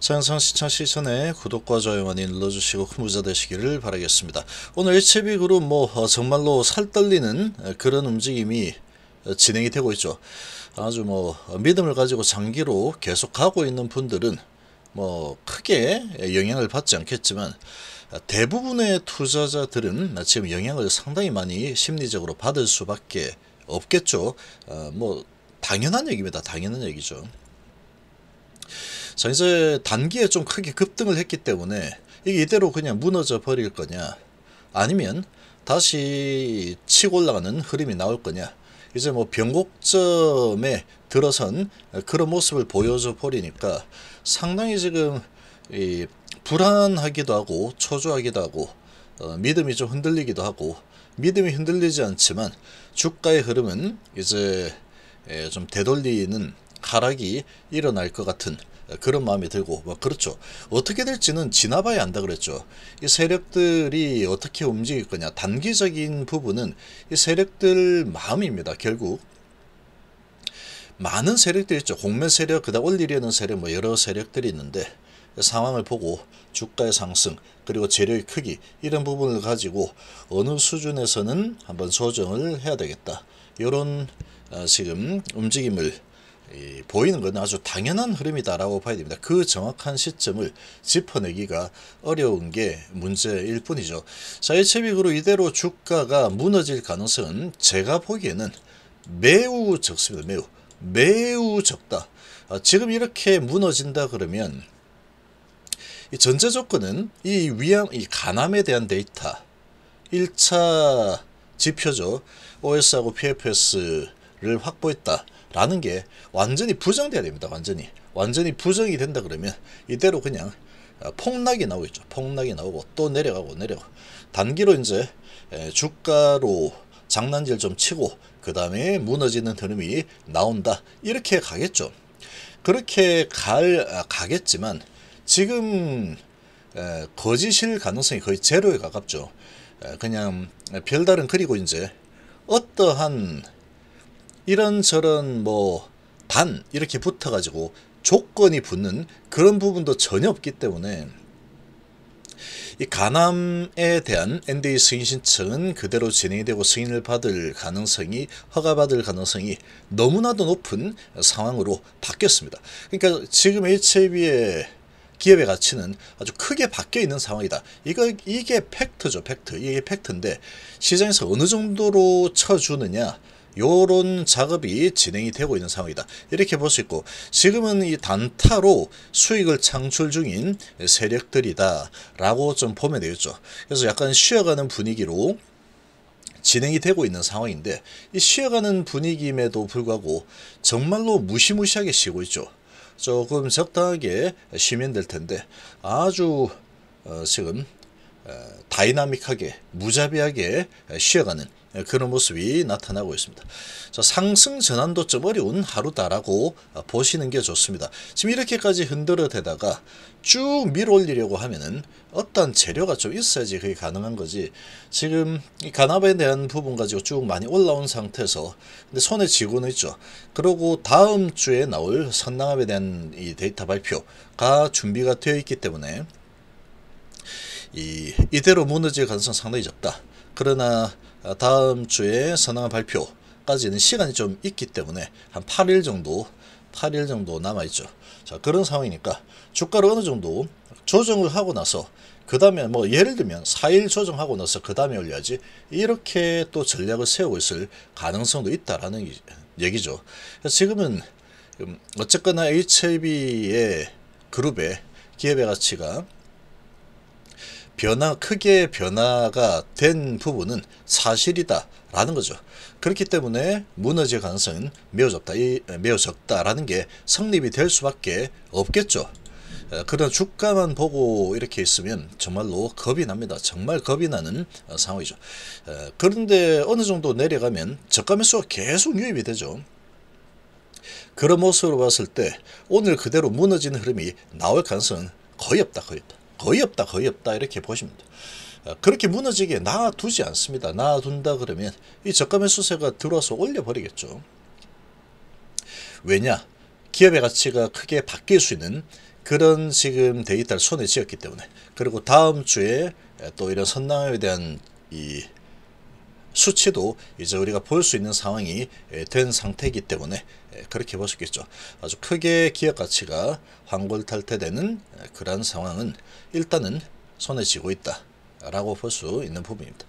영상 시청하시기 전에 구독과 좋아요 많이 눌러주시고 큰 부자 되시기를 바라겠습니다. 오늘 HB그룹 정말로 살떨리는 그런 움직임이 진행이 되고 있죠. 아주 믿음을 가지고 장기로 계속 가고 있는 분들은 크게 영향을 받지 않겠지만 대부분의 투자자들은 지금 영향을 상당히 많이 심리적으로 받을 수밖에 없겠죠. 당연한 얘기입니다. 당연한 얘기죠. 자, 이제 단기에 좀 크게 급등을 했기 때문에 이게 이대로 그냥 무너져 버릴 거냐, 아니면 다시 치고 올라가는 흐름이 나올 거냐. 이제 변곡점에 들어선 그런 모습을 보여줘 버리니까 상당히 지금 불안하기도 하고 초조하기도 하고 믿음이 좀 흔들리기도 하고, 믿음이 흔들리지 않지만 주가의 흐름은 이제 좀 되돌리는 하락이 일어날 것 같은 그런 마음이 들고, 그렇죠. 어떻게 될지는 지나봐야 한다 그랬죠. 이 세력들이 어떻게 움직일 거냐, 단기적인 부분은 이 세력들 마음입니다. 결국 많은 세력들이 있죠. 공매 세력, 그다음 올리려는 세력, 여러 세력들이 있는데 상황을 보고 주가의 상승 그리고 재료의 크기 이런 부분을 가지고 어느 수준에서는 한번 조정을 해야 되겠다, 이런 지금 움직임을 보이는 건 아주 당연한 흐름이다라고 봐야 됩니다. 그 정확한 시점을 짚어내기가 어려운 게 문제일 뿐이죠. 자, HB그룹 이대로 주가가 무너질 가능성은 제가 보기에는 매우 적습니다. 매우 적다. 지금 이렇게 무너진다 그러면 이 전제 조건은 이 가남에 대한 데이터 1차 지표죠. OS하고 PFS를 확보했다 라는 게 완전히 부정돼야 됩니다. 완전히 부정이 된다 그러면 이대로 그냥 폭락이 나오겠죠. 폭락이 나오고 또 내려가고 단기로 이제 주가로 장난질 좀 치고 그 다음에 무너지는 흐름이 나온다, 이렇게 가겠죠. 그렇게 가겠지만 지금 거짓일 가능성이 거의 제로에 가깝죠. 그냥 별다른, 그리고 이제 어떠한 이런저런 단 이렇게 붙어가지고 조건이 붙는 그런 부분도 전혀 없기 때문에 이 가남에 대한 NDA 승인 신청은 그대로 진행이 되고 승인을 받을 가능성이, 허가받을 가능성이 너무나도 높은 상황으로 바뀌었습니다. 그러니까 지금 HB의 기업의 가치는 아주 크게 바뀌어 있는 상황이다. 이게 팩트죠. 이게 팩트인데 시장에서 어느 정도로 쳐주느냐, 요런 작업이 진행이 되고 있는 상황이다, 이렇게 볼 수 있고, 지금은 이 단타로 수익을 창출 중인 세력들이다 라고 좀 보면 되겠죠. 그래서 약간 쉬어가는 분위기로 진행이 되고 있는 상황인데, 이 쉬어가는 분위기임에도 불구하고 정말로 무시무시하게 쉬고 있죠. 조금 적당하게 쉬면 될 텐데 아주 지금 다이나믹하게 무자비하게 쉬어가는 그런 모습이 나타나고 있습니다. 자, 상승 전환도 좀 어려운 하루다라고 보시는 게 좋습니다. 지금 이렇게까지 흔들어대다가 쭉 밀어 올리려고 하면은 어떤 재료가 좀 있어야지 그게 가능한 거지. 지금 이 간압에 대한 부분 가지고 쭉 많이 올라온 상태에서 근데 손에 쥐고는 있죠. 그리고 다음 주에 나올 선낭압에 대한 이 데이터 발표가 준비가 되어 있기 때문에 이대로 무너질 가능성 상당히 적다. 그러나 다음 주에 선항 발표까지는 시간이 좀 있기 때문에 한 8일 정도 남아있죠. 자, 그런 상황이니까 주가를 어느 정도 조정을 하고 나서 그 다음에 예를 들면 4일 조정하고 나서 그 다음에 올려야지, 이렇게 또 전략을 세우고 있을 가능성도 있다라는 얘기죠. 지금은 어쨌거나 HB의 그룹의 기업의 가치가 크게 변화가 된 부분은 사실이다 라는 거죠. 그렇기 때문에 무너질 가능성은 매우 적다라는 게 성립이 될 수밖에 없겠죠. 그런 주가만 보고 이렇게 있으면 정말로 겁이 납니다. 정말 겁이 나는 상황이죠. 그런데 어느 정도 내려가면 저가 매수가 계속 유입이 되죠. 그런 모습으로 봤을 때 오늘 그대로 무너지는 흐름이 나올 가능성은 거의 없다 이렇게 보시면 돼요. 그렇게 무너지게 놔두지 않습니다. 놔둔다 그러면 이 저가 매수세가 들어와서 올려버리겠죠. 왜냐? 기업의 가치가 크게 바뀔 수 있는 그런 지금 데이터를 손에 쥐었기 때문에, 그리고 다음 주에 또 이런 선남에 대한 이 수치도 이제 우리가 볼 수 있는 상황이 된 상태이기 때문에 그렇게 볼 수 있겠죠. 아주 크게 기업 가치가 환골탈태되는 그러한 상황은 일단은 손에 쥐고 있다 라고 볼 수 있는 부분입니다.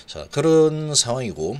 자, 그런 상황이고,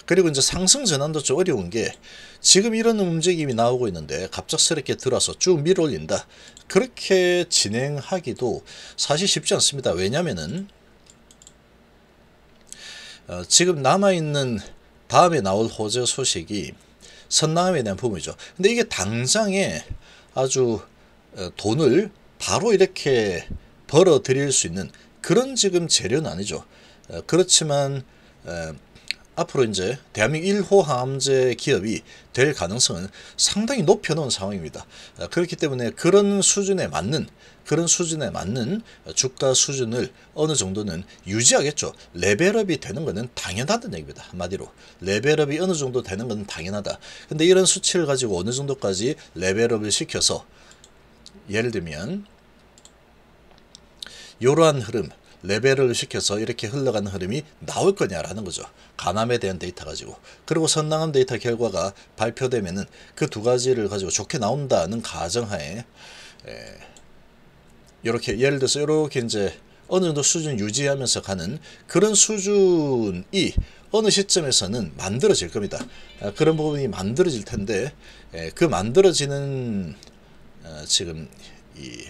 그리고 이제 상승 전환도 좀 어려운 게, 지금 이런 움직임이 나오고 있는데 갑작스럽게 들어와서 쭉 밀어올린다, 그렇게 진행하기도 사실 쉽지 않습니다. 왜냐면은 지금 남아있는 다음에 나올 호재 소식이 선남에 대한 부분이죠. 근데 이게 당장에 아주 돈을 바로 이렇게 벌어 들일 수 있는 그런 지금 재료는 아니죠. 그렇지만 앞으로 이제 대한민국 1호 항암제 기업이 될 가능성은 상당히 높여놓은 상황입니다. 그렇기 때문에 그런 수준에 맞는 주가 수준을 어느 정도는 유지하겠죠. 레벨업이 되는 것은 당연하다는 얘기입니다. 한마디로 레벨업이 어느 정도 되는 것은 당연하다. 근데 이런 수치를 가지고 어느 정도까지 레벨업을 시켜서, 예를 들면 이러한 흐름, 레벨을 시켜서 이렇게 흘러가는 흐름이 나올 거냐라는 거죠. 간암에 대한 데이터 가지고, 그리고 선낭암 데이터 결과가 발표되면은 그 두 가지를 가지고 좋게 나온다는 가정하에 이렇게 예를 들어서 이렇게 이제 어느 정도 수준 유지하면서 가는 그런 수준이 어느 시점에서는 만들어질 겁니다. 그런 부분이 만들어질 텐데, 그 만들어지는 지금 이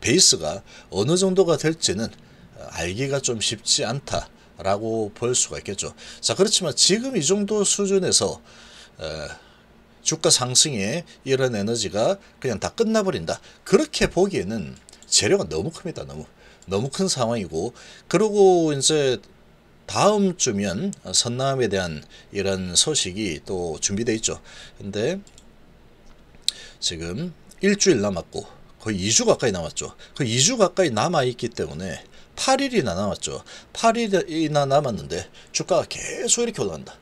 베이스가 어느 정도가 될지는 알기가 좀 쉽지 않다라고 볼 수가 있겠죠. 자, 그렇지만 지금 이 정도 수준에서 주가 상승에 이런 에너지가 그냥 다 끝나버린다, 그렇게 보기에는 재료가 너무 큽니다. 너무 큰 상황이고, 그리고 이제 다음 주면 선남에 대한 이런 소식이 또 준비되어 있죠. 근데 지금 일주일 남았고 거의 2주 가까이 남았죠. 그 2주 가까이 남아있기 때문에 8일이나 남았죠. 8일이나 남았는데 주가가 계속 이렇게 올라간다.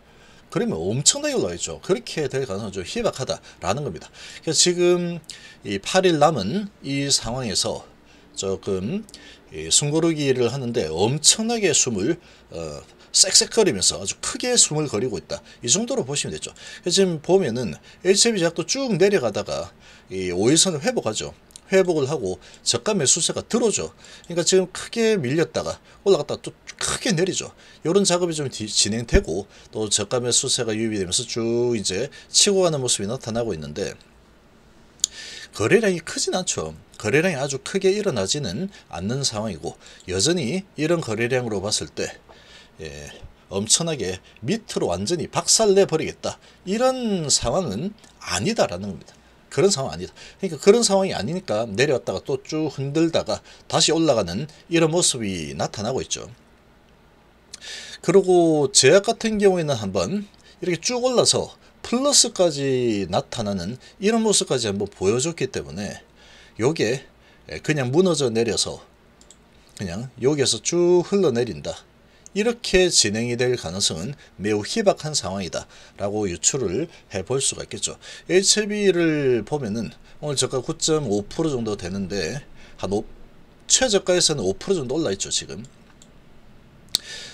그러면 엄청나게 올라가겠죠. 그렇게 될 가능성은 좀 희박하다라는 겁니다. 그래서 지금 이 8일 남은 이 상황에서 조금 숨고르기를 하는데 엄청나게 숨을 쌕쌕거리면서 아주 크게 숨을 거리고 있다, 이 정도로 보시면 되죠. 그래서 지금 보면은 HB 제약도 쭉 내려가다가 이 5일선을 회복하죠. 회복을 하고 저가 매수세가 들어오죠. 그러니까 지금 크게 밀렸다가 올라갔다가 또 크게 내리죠. 이런 작업이 좀 진행되고, 또 저가 매수세가 유입이 되면서 쭉 이제 치고 가는 모습이 나타나고 있는데, 거래량이 크진 않죠. 거래량이 아주 크게 일어나지는 않는 상황이고, 여전히 이런 거래량으로 봤을 때 엄청나게 밑으로 완전히 박살내 버리겠다, 이런 상황은 아니다라는 겁니다. 그런 상황 아니다. 그러니까 그런 상황이 아니니까 내려왔다가 또 쭉 흔들다가 다시 올라가는 이런 모습이 나타나고 있죠. 그리고 제약 같은 경우에는 한번 이렇게 쭉 올라서 플러스까지 나타나는 이런 모습까지 한번 보여줬기 때문에, 요게 그냥 무너져 내려서 그냥 여기에서 쭉 흘러내린다, 이렇게 진행이 될 가능성은 매우 희박한 상황이다 라고 유추를 해볼 수가 있겠죠. HB를 보면은 오늘 저가 9.5% 정도 되는데, 한 최저가에서는 5% 정도 올라있죠 지금.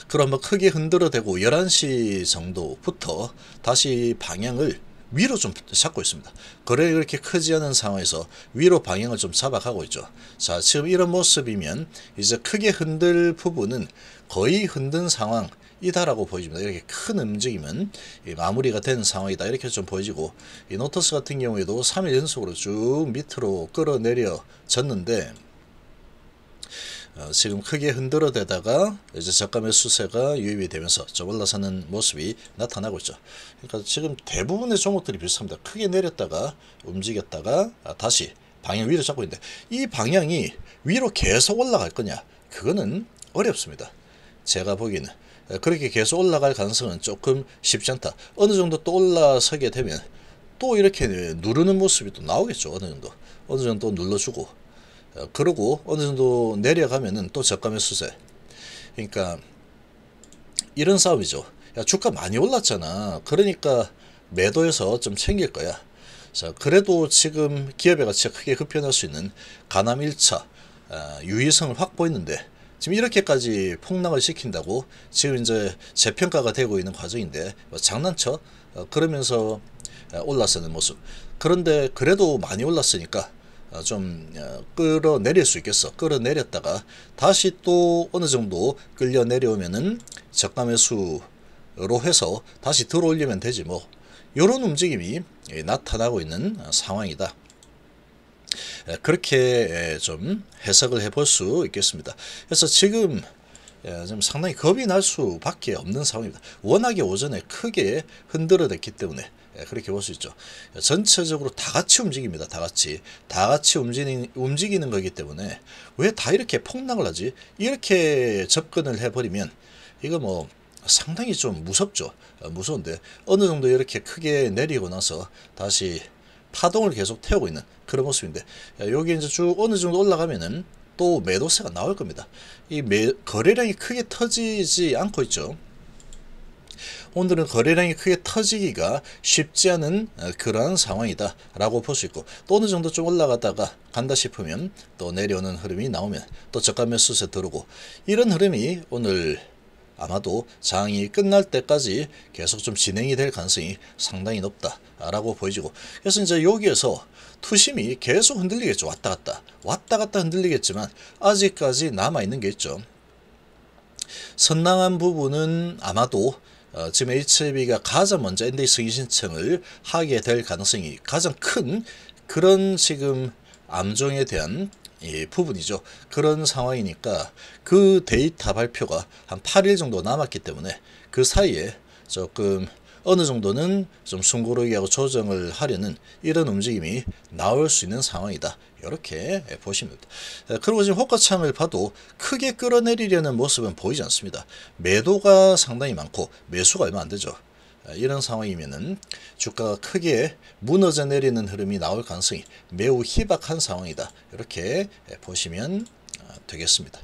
그럼 한번 크게 흔들어대고 11시 정도부터 다시 방향을 위로 좀 잡고 있습니다. 거래가 그렇게 크지 않은 상황에서 위로 방향을 좀 잡아가고 있죠. 자, 지금 이런 모습이면 이제 크게 흔들 부분은 거의 흔든 상황이다라고 보여집니다. 이렇게 큰 움직임은 마무리가 된 상황이다, 이렇게 좀 보여지고, 이 노터스 같은 경우에도 3일 연속으로 쭉 밑으로 끌어내려졌는데, 지금 크게 흔들어대다가 이제 저가 매수세가 유입이 되면서 좀 올라서는 모습이 나타나고 있죠. 그러니까 지금 대부분의 종목들이 비슷합니다. 크게 내렸다가 움직였다가 다시 방향 위로 잡고 있는데, 이 방향이 위로 계속 올라갈 거냐, 그거는 어렵습니다. 제가 보기에는 그렇게 계속 올라갈 가능성은 조금 쉽지 않다. 어느 정도 또 올라서게 되면 또 이렇게 누르는 모습이 또 나오겠죠. 어느 정도 눌러주고, 그러고 어느 정도 내려가면은 또 저가 매수세. 그러니까 이런 싸움이죠. 야, 주가 많이 올랐잖아. 그러니까 매도해서 좀 챙길 거야. 자, 그래도 지금 기업의 가치가 크게 급변할 수 있는 가남 1차 유의성을 확보했는데 지금 이렇게까지 폭락을 시킨다고 지금 이제 재평가가 되고 있는 과정인데 뭐 장난쳐? 그러면서 올랐었는 모습. 그런데 그래도 많이 올랐으니까 좀 끌어내릴 수 있겠어. 끌어내렸다가 다시 또 어느 정도 끌려 내려오면은 저가 매수로 해서 다시 들어올리면 되지 뭐. 요런 움직임이 나타나고 있는 상황이다. 그렇게 좀 해석을 해볼 수 있겠습니다. 그래서 지금 좀 상당히 겁이 날 수밖에 없는 상황입니다. 워낙에 오전에 크게 흔들어댔기 때문에 그렇게 볼 수 있죠. 전체적으로 다 같이 움직입니다. 다 같이 움직이는 거기 때문에 왜 다 이렇게 폭락을 하지? 이렇게 접근을 해버리면 이거 뭐 상당히 좀 무섭죠. 무서운데 어느 정도 이렇게 크게 내리고 나서 다시 파동을 계속 태우고 있는 그런 모습인데 여기 이제 쭉 어느 정도 올라가면은 또 매도세가 나올 겁니다. 이 거래량이 크게 터지지 않고 있죠. 오늘은 거래량이 크게 터지기가 쉽지 않은 그러한 상황이다 라고 볼 수 있고, 또 어느 정도 좀 올라가다가 간다 싶으면 또 내려오는 흐름이 나오면 또 저가 매수세 들어오고, 이런 흐름이 오늘 아마도 장이 끝날 때까지 계속 좀 진행이 될 가능성이 상당히 높다 라고 보여지고, 그래서 이제 여기에서 투심이 계속 흔들리겠죠. 왔다 갔다 흔들리겠지만 아직까지 남아있는 게 있죠. 선낭한 부분은 아마도 지금 HLB가 가장 먼저 NDA 승인 신청을 하게 될 가능성이 가장 큰 그런 지금 암종에 대한 부분이죠. 그런 상황이니까 그 데이터 발표가 한 8일 정도 남았기 때문에 그 사이에 조금 어느 정도는 좀 숨고르기하고 조정을 하려는 이런 움직임이 나올 수 있는 상황이다. 이렇게 보시면 됩니다. 그리고 지금 호가창을 봐도 크게 끌어내리려는 모습은 보이지 않습니다. 매도가 상당히 많고 매수가 얼마 안 되죠. 이런 상황이면은 주가가 크게 무너져 내리는 흐름이 나올 가능성이 매우 희박한 상황이다. 이렇게 보시면 되겠습니다.